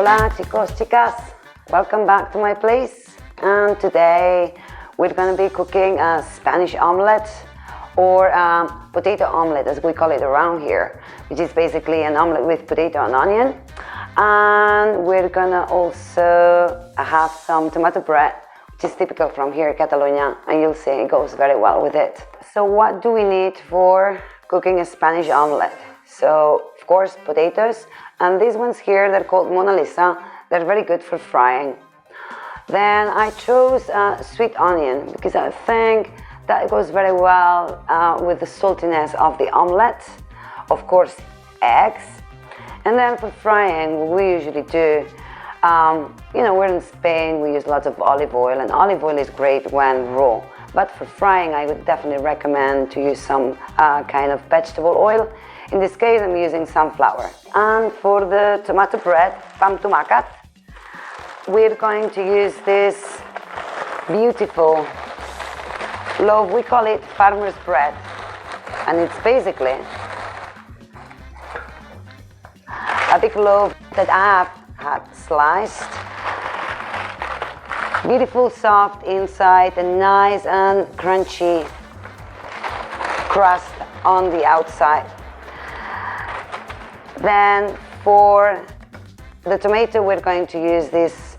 Hola chicos, chicas, welcome back to my place, and today we're going to be cooking a Spanish omelette or potato omelette as we call it around here, which is basically an omelette with potato and onion. And we're going to also have some tomato bread, which is typical from here in Catalonia, and you'll see it goes very well with it. So what do we need for cooking a Spanish omelette? So of course potatoes, and these ones here, they're called Mona Lisa. They're very good for frying. Then I chose sweet onion because I think that goes very well with the saltiness of the omelette. Of course, eggs. And then for frying, what we usually do, we're in Spain, we use lots of olive oil, and olive oil is great when raw. But for frying, I would definitely recommend to use some kind of vegetable oil. In this case, I'm using sunflower. And for the tomato bread, pan tumacat, we're going to use this beautiful loaf. We call it farmer's bread. And it's basically a big loaf that I have had sliced. Beautiful, soft inside, and nice and crunchy crust on the outside. Then for the tomato, we're going to use these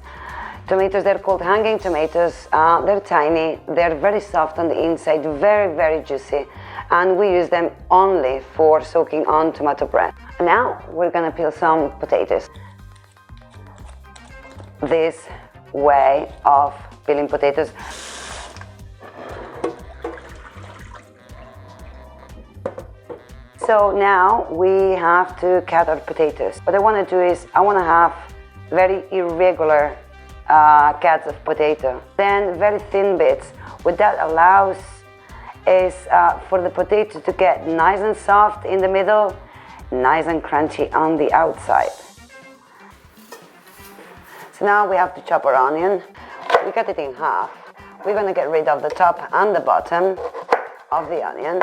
tomatoes. They're called hanging tomatoes. They're tiny, they're very soft on the inside, very, very juicy, and we use them only for soaking on tomato bread. Now we're gonna peel some potatoes. This way of peeling potatoes. So now we have to cut our potatoes. What I want to do is I want to have very irregular cuts of potato, then very thin bits. What that allows is for the potato to get nice and soft in the middle, nice and crunchy on the outside. So now we have to chop our onion. We cut it in half. We're going to get rid of the top and the bottom of the onion.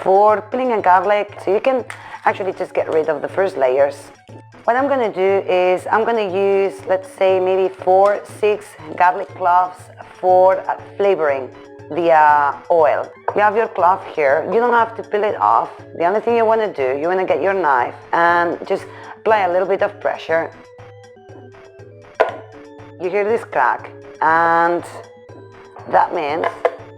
For peeling and garlic, so you can actually just get rid of the first layers. What I'm going to do is I'm going to use, let's say, maybe 4-6 garlic cloves for flavoring the oil. You have your clove here. You don't have to peel it off. The only thing you want to do, you want to get your knife and just apply a little bit of pressure. You hear this crack, and that means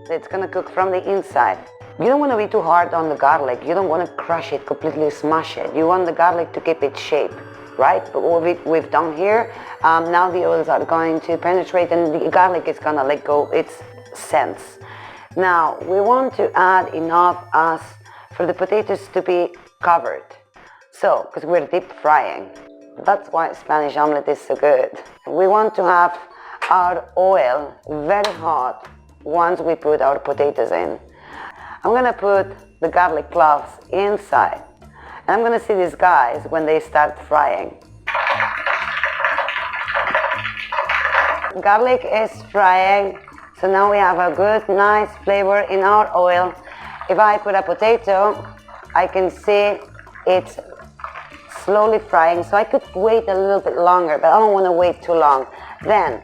that it's going to cook from the inside. You don't want to be too hard on the garlic. You don't want to crush it, completely smash it. You want the garlic to keep its shape, right? But what we've done here, now the oils are going to penetrate and the garlic is going to let go its scents. Now, we want to add enough as for the potatoes to be covered. So, because we're deep frying. That's why Spanish omelette is so good. We want to have our oil very hot once we put our potatoes in. I'm going to put the garlic cloves inside, and I'm going to see these guys when they start frying. Garlic is frying, so now we have a good, nice flavor in our oil. If I put a potato, I can see it's slowly frying, so I could wait a little bit longer, but I don't want to wait too long. Then,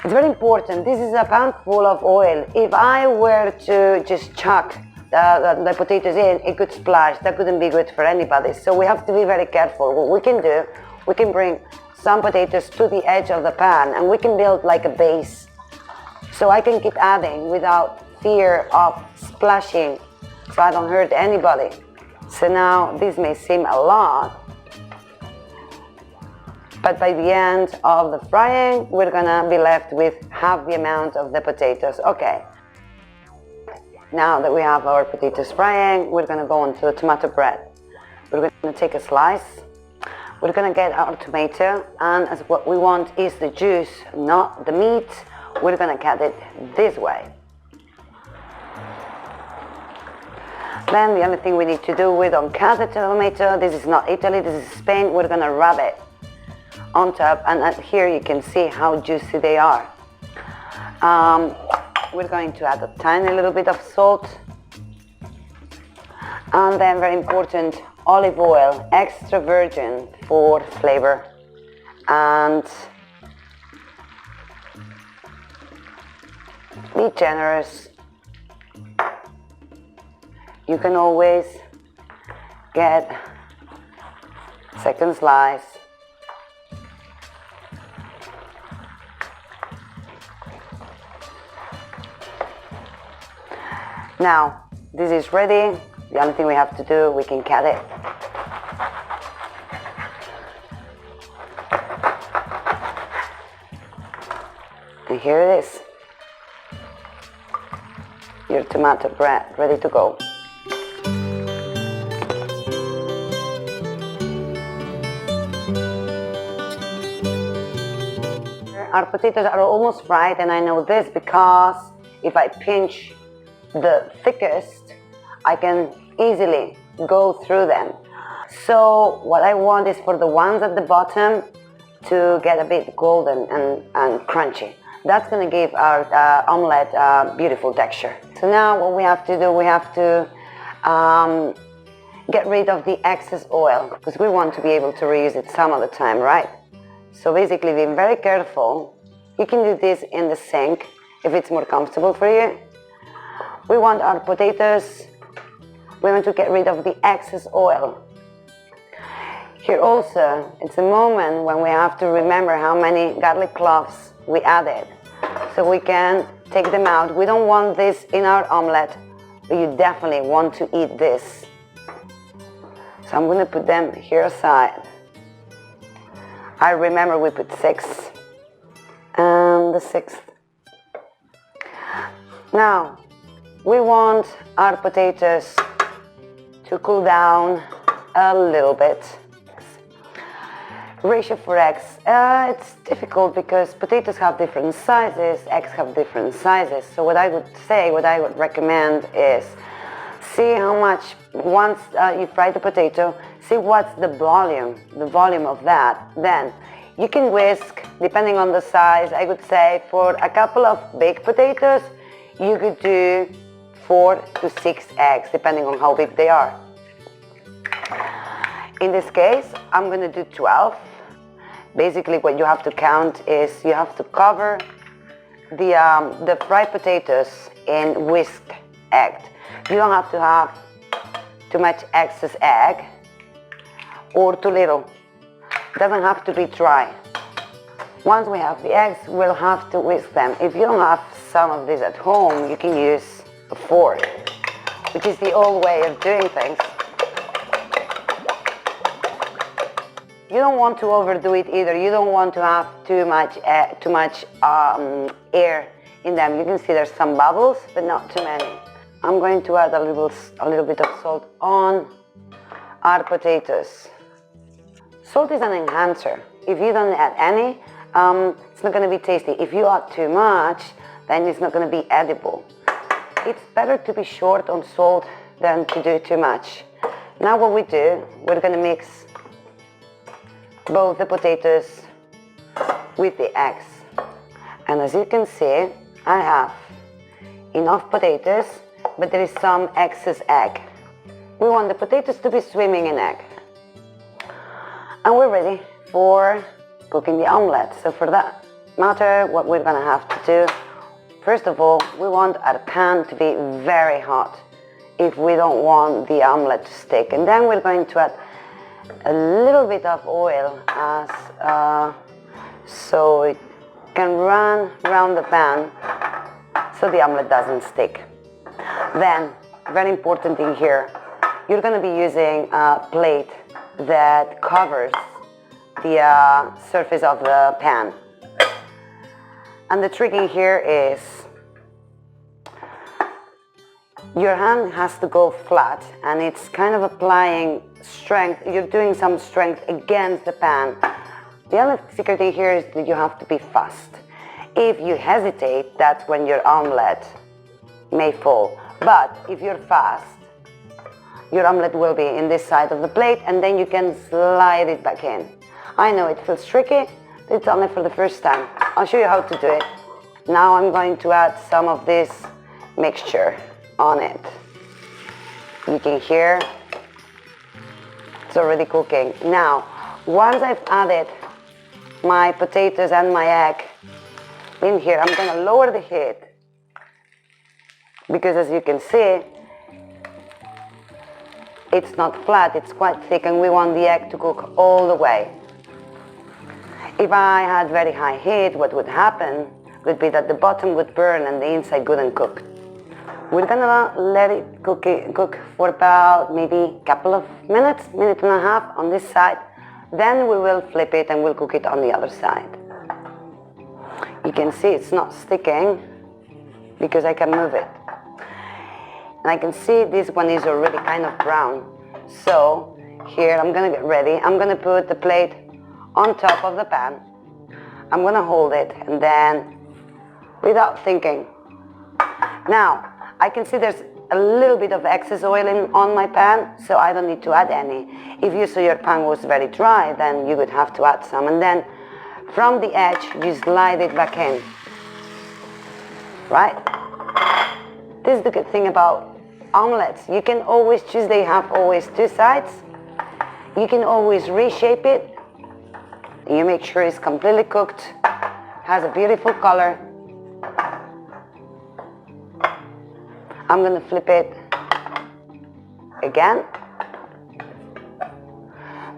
it's very important, this is a pan full of oil. If I were to just chuck the potatoes in, it could splash. That couldn't be good for anybody. So we have to be very careful. What we can do, we can bring some potatoes to the edge of the pan and we can build like a base. So I can keep adding without fear of splashing, so I don't hurt anybody. So now this may seem a lot, but by the end of the frying, we're gonna be left with half the amount of the potatoes. Okay. Now that we have our potatoes frying, we're gonna go on to the tomato bread. We're gonna take a slice. We're gonna get our tomato, and as what we want is the juice, not the meat. We're gonna cut it this way. Then the only thing we need to do, we don't cut the tomato. This is not Italy, this is Spain. We're gonna rub it on top, and here you can see how juicy they are. We're going to add a tiny little bit of salt, and then very important, olive oil, extra virgin for flavor. And be generous. You can always get second slice. Now, this is ready. The only thing we have to do, we can cut it. And here it is. Your tomato bread ready to go. Our potatoes are almost fried, and I know this because if I pinch the thickest, I can easily go through them. So what I want is for the ones at the bottom to get a bit golden and crunchy. That's going to give our omelette a beautiful texture. So now what we have to do, we have to get rid of the excess oil, because we want to be able to reuse it some of the time, right? So basically, being very careful. You can do this in the sink if it's more comfortable for you. We want our potatoes, we want to get rid of the excess oil. Here also, it's a moment when we have to remember how many garlic cloves we added. So we can take them out. We don't want this in our omelette, but you definitely want to eat this. So I'm going to put them here aside. I remember we put 6. And the 6th. Now, we want our potatoes to cool down a little bit. Ratio for eggs. It's difficult because potatoes have different sizes, eggs have different sizes. So what I would say, what I would recommend is see how much, once you fry the potato, see what's the volume of that. Then you can whisk, depending on the size. I would say for a couple of big potatoes, you could do 4 to 6 eggs, depending on how big they are. In this case, I'm going to do 12. Basically, what you have to count is you have to cover the fried potatoes in whisked egg. You don't have to have too much excess egg or too little. It doesn't have to be dry. Once we have the eggs, we'll have to whisk them. If you don't have some of this at home, you can use a fork, which is the old way of doing things. You don't want to overdo it either. You don't want to have too much air in them. You can see there's some bubbles, but not too many. I'm going to add a little bit of salt on our potatoes. Salt is an enhancer. If you don't add any, it's not going to be tasty. If you add too much, then it's not going to be edible. It's better to be short on salt than to do too much. Now what we do, we're going to mix both the potatoes with the eggs. And as you can see, I have enough potatoes, but there is some excess egg. We want the potatoes to be swimming in egg. And we're ready for cooking the omelette. So for that matter, what we're gonna have to do, first of all, we want our pan to be very hot if we don't want the omelette to stick. And then we're going to add a little bit of oil so it can run around the pan so the omelette doesn't stick. Then, very important thing here, you're going to be using a plate that covers the surface of the pan. And the trick in here is your hand has to go flat, and it's kind of applying strength. You're doing some strength against the pan. The other secret in here is that you have to be fast. If you hesitate, that's when your omelette may fall. But if you're fast, your omelette will be in this side of the plate, and then you can slide it back in. I know it feels tricky, but it's only for the first time. I'll show you how to do it. Now I'm going to add some of this mixture on it. You can hear it's already cooking. Now, once I've added my potatoes and my egg in here, I'm going to lower the heat because, as you can see, it's not flat, it's quite thick, and we want the egg to cook all the way. If I had very high heat, what would happen would be that the bottom would burn and the inside wouldn't cook. We're gonna let it cook for about maybe a couple of minutes, minute and a half on this side. Then we will flip it and we'll cook it on the other side. You can see it's not sticking because I can move it. And I can see this one is already kind of brown. So here I'm gonna get ready. I'm gonna put the plate on top of the pan. I'm gonna hold it and then, without thinking. Now, I can see there's a little bit of excess oil on my pan, so I don't need to add any. If you saw your pan was very dry, then you would have to add some. And then from the edge, you slide it back in. Right? This is the good thing about omelettes. You can always choose, they have always two sides. You can always reshape it. You make sure it's completely cooked, has a beautiful color. I'm going to flip it again.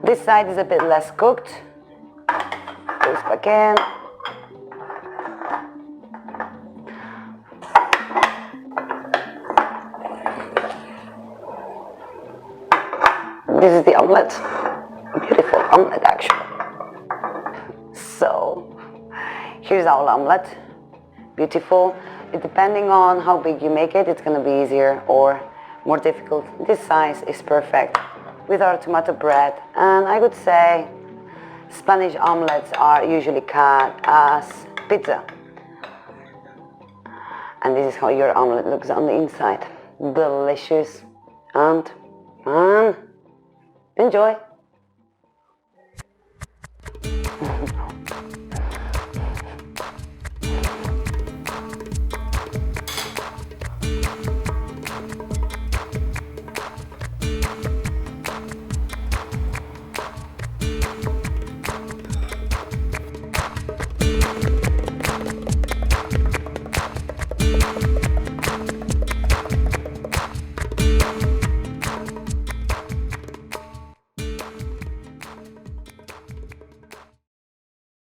This side is a bit less cooked. Goes back in. This is the omelette. Beautiful omelette, actually. So, here's our omelette. Beautiful. Depending on how big you make it, it's going to be easier or more difficult. This size is perfect with our tomato bread. And I would say Spanish omelettes are usually cut as pizza. And this is how your omelette looks on the inside. Delicious. And enjoy.